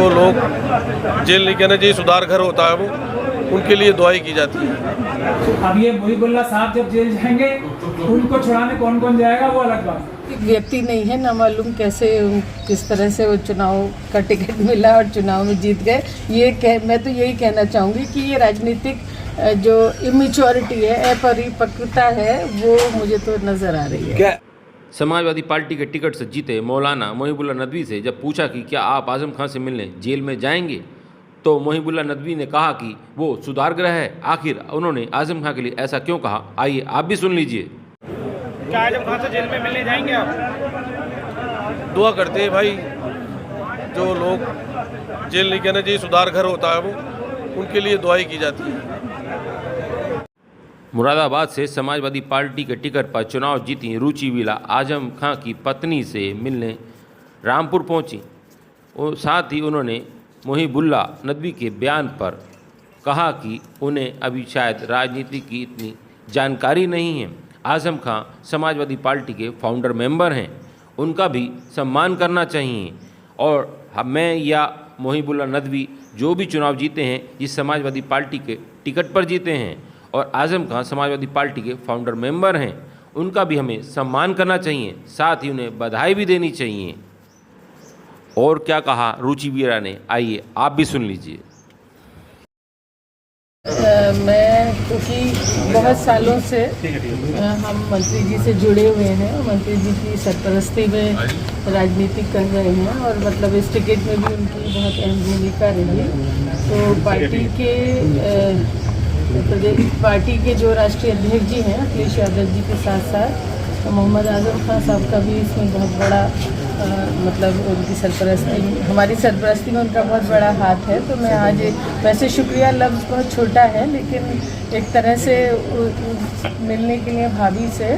जो लोग जेल नहीं कहना चाहिए, सुधार घर होता है वो, उनके लिए दुआई की जाती है। अब ये मोहिबुल्लाह साहब जब जेल जाएंगे उनको छुड़ाने कौन कौन जाएगा वो अलग बात। एक व्यक्ति नहीं है, ना मालूम कैसे किस तरह से वो चुनाव का टिकट मिला और चुनाव में जीत गए। मैं तो यही कहना चाहूँगी कि ये राजनीतिक जो इमेच्योरिटी है, अपरिपक्वता है, वो मुझे तो नज़र आ रही है। क्या समाजवादी पार्टी के टिकट से जीते मौलाना मोहिबुल्लाह नदवी से जब पूछा कि क्या आप आजम खान से मिलने जेल में जाएंगे, तो मोहिबुल्लाह नदवी ने कहा कि वो सुधारगृह है। आखिर उन्होंने आजम खान के लिए ऐसा क्यों कहा, आइए आप भी सुन लीजिए। क्या आजम खान से जेल में मिलने जाएंगे आप? दुआ करते हैं भाई, जो लोग जेल नहीं कहना चाहिए, सुधार घर होता है वो, उनके लिए दुआई की जाती है। मुरादाबाद से समाजवादी पार्टी के टिकट पर चुनाव जीती रुचि विला आजम खां की पत्नी से मिलने रामपुर पहुंची और साथ ही उन्होंने मोहिबुल्लाह नदवी के बयान पर कहा कि उन्हें अभी शायद राजनीति की इतनी जानकारी नहीं है। आजम खां समाजवादी पार्टी के फाउंडर मेंबर हैं, उनका भी सम्मान करना चाहिए और मैं या मोहिबुल्लाह नदवी जो भी चुनाव जीते हैं इस समाजवादी पार्टी के टिकट पर जीते हैं और आजम खां समाजवादी पार्टी के फाउंडर मेंबर हैं, उनका भी हमें सम्मान करना चाहिए, साथ ही उन्हें बधाई भी देनी चाहिए। और क्या कहा रुचि वीरा ने, आइए आप भी सुन लीजिए। मैं क्योंकि बहुत सालों से हम मंत्री जी से जुड़े हुए हैं, मंत्री जी की सरपरस्ती में राजनीति कर रहे हैं और मतलब इस टिकट में भी उनकी बहुत अहम भूमिका रही। तो पार्टी के जो राष्ट्रीय अध्यक्ष जी हैं अखिलेश यादव जी के साथ साथ मोहम्मद आजम खान साहब का भी इसमें बहुत बड़ा मतलब उनकी सरपरस्ती, हमारी सरपरस्ती में उनका बहुत बड़ा हाथ है। तो मैं आज वैसे शुक्रिया लफ्ज़ बहुत छोटा है, लेकिन एक तरह से मिलने के लिए भाभी से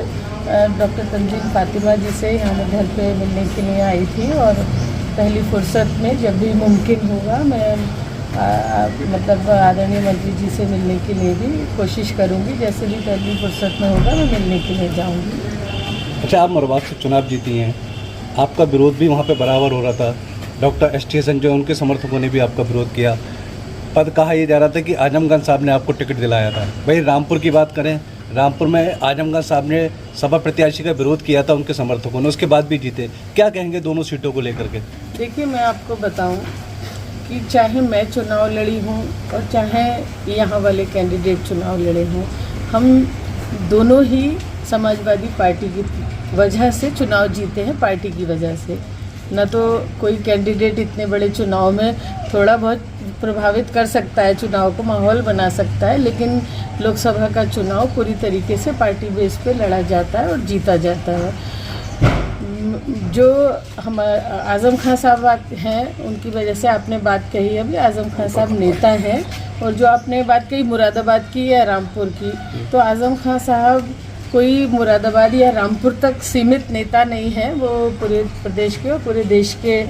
डॉक्टर तंजीम फातिमा जी से यहाँ घर पे मिलने के लिए आई थी और पहली फुर्सत में जब भी मुमकिन होगा मैं मतलब आदरणीय मंत्री जी से मिलने के लिए भी कोशिश करूँगी। जैसे भी पहली फुर्सत में होगा मैं मिलने के लिए जाऊँगी। अच्छा, आप मरवाद से चुनाव जीती हैं, आपका विरोध भी वहाँ पे बराबर हो रहा था। डॉक्टर एस टी हसन जो उनके समर्थकों ने भी आपका विरोध किया। पद कहा यह जा रहा था कि आजमगढ़ साहब ने आपको टिकट दिलाया था। भाई रामपुर की बात करें, रामपुर में आजमगढ़ साहब ने सपा प्रत्याशी का विरोध किया था उनके समर्थकों ने, उसके बाद भी जीते। क्या कहेंगे दोनों सीटों को लेकर के? देखिए, मैं आपको बताऊं कि चाहे मैं चुनाव लड़ी हूं और चाहे यहाँ वाले कैंडिडेट चुनाव लड़े हों, हम दोनों ही समाजवादी पार्टी की वजह से चुनाव जीते हैं, पार्टी की वजह से। न तो कोई कैंडिडेट इतने बड़े चुनाव में थोड़ा बहुत प्रभावित कर सकता है, चुनाव को माहौल बना सकता है, लेकिन लोकसभा का चुनाव पूरी तरीके से पार्टी बेस पे लड़ा जाता है और जीता जाता है। जो हम आज़म खान साहब हैं उनकी वजह से आपने बात कही, अभी आज़म खान साहब नेता हैं, और जो आपने बात कही मुरादाबाद की या रामपुर की, तो आज़म खान साहब कोई मुरादाबाद या रामपुर तक सीमित नेता नहीं है, वो पूरे प्रदेश के और पूरे देश के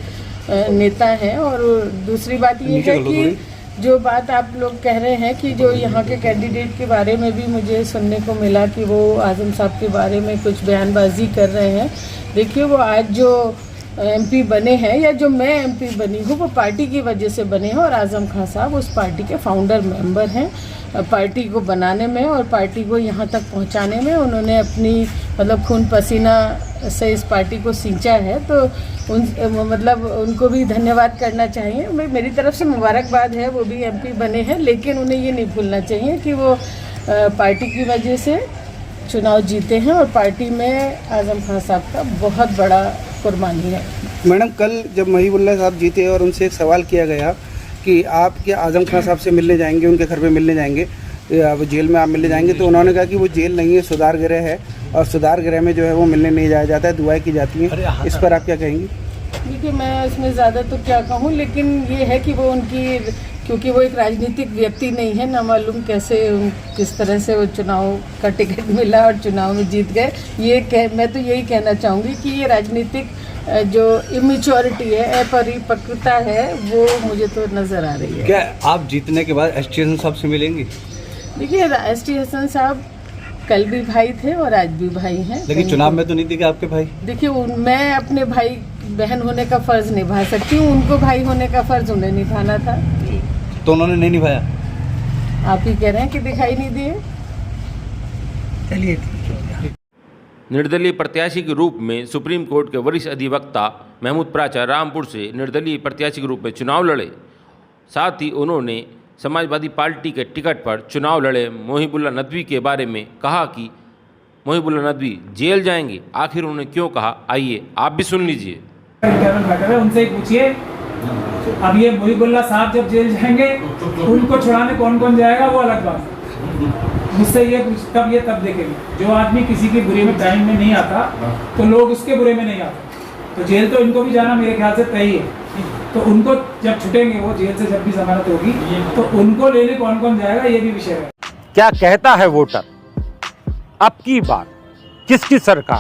नेता हैं। और दूसरी बात ये है कि जो बात आप लोग कह रहे हैं कि जो यहाँ के कैंडिडेट के बारे में भी मुझे सुनने को मिला कि वो आज़म साहब के बारे में कुछ बयानबाजी कर रहे हैं। देखिए, वो आज जो एमपी बने हैं या जो मैं एमपी बनी हूँ वो पार्टी की वजह से बने हैं, और आज़म खान साहब उस पार्टी के फाउंडर मेंबर हैं। पार्टी को बनाने में और पार्टी को यहाँ तक पहुँचाने में उन्होंने अपनी मतलब खून पसीना से इस पार्टी को सींचा है। तो मतलब उनको भी धन्यवाद करना चाहिए। मेरी तरफ से मुबारकबाद है, वो भी एमपी बने हैं, लेकिन उन्हें ये नहीं भूलना चाहिए कि वो पार्टी की वजह से चुनाव जीते हैं और पार्टी में आज़म खान साहब का बहुत बड़ा कुर्बानी है। मैडम, कल जब मोहिबुल्लाह साहब जीते और उनसे एक सवाल किया गया कि आप क्या आज़म खान साहब से मिलने जाएंगे, उनके घर पे मिलने जाएंगे, वो जेल में आप मिलने जाएंगे, तो उन्होंने कहा कि वो जेल नहीं है, सुधार गृह है, और सुधार गृह में जो है वो मिलने नहीं जाया जाता है, दुआएं की जाती हैं। इस पर आप क्या कहेंगी? देखिए, मैं इसमें ज़्यादा तो क्या कहूँ, लेकिन ये है कि वो उनकी, क्योंकि वो एक राजनीतिक व्यक्ति नहीं है, ना मालूम कैसे किस तरह से वो चुनाव का टिकट मिला और चुनाव में जीत गए। मैं तो यही कहना चाहूँगी कि ये राजनीतिक जो इमेच्योरिटी है, अपरिपक्वता है, वो मुझे तो नज़र आ रही है। क्या आप जीतने के बाद एस टी हसन साहब से मिलेंगी? देखिए, एस टी हसन साहब कल भी भाई थे और आज भी भाई हैं। लेकिन चुनाव में तो नहीं दिखे आपके भाई। देखिए मैं अपने भाई बहन होने का फर्ज निभा सकती हूँ, उनको भाई होने का फर्ज उन्हें निभाना था। तो उन्होंने नहीं निभाया। आप ही कह रहे हैं कि दिखाई नहीं दिए। चलिए निर्दलीय प्रत्याशी के रूप में सुप्रीम कोर्ट के वरिष्ठ अधिवक्ता महमूद प्राचा रामपुर से निर्दलीय प्रत्याशी के रूप में चुनाव लड़े। साथ ही उन्होंने समाजवादी पार्टी के टिकट पर चुनाव लड़े मोहिबुल्ला नदवी के बारे में कहा कि मोहिबुल्ला नदवी जेल जाएंगे। आखिर उन्होंने क्यों कहा, आइए आप भी सुन लीजिए। इंटरनल मैटर है, उनसे ही पूछिए। अब ये मोहिबुल्ला साहब जब जेल जाएंगे उनको छुड़ाने कौन कौन जाएगा वो अलग बात है। मुझसे ये तब देखेंगे। जो आदमी किसी की बुरे में टाइम में नहीं आता तो लोग उसके बुरे में नहीं आते। तो जेल तो इनको भी जाना मेरे ख्याल से तय ही है। तो उनको जब छुटेंगे, वो जेल से जब भी जमानत होगी, तो उनको लेने कौन कौन जाएगा ये भी विषय है। क्या कहता है वोटर, अब की बार किसकी सरकार?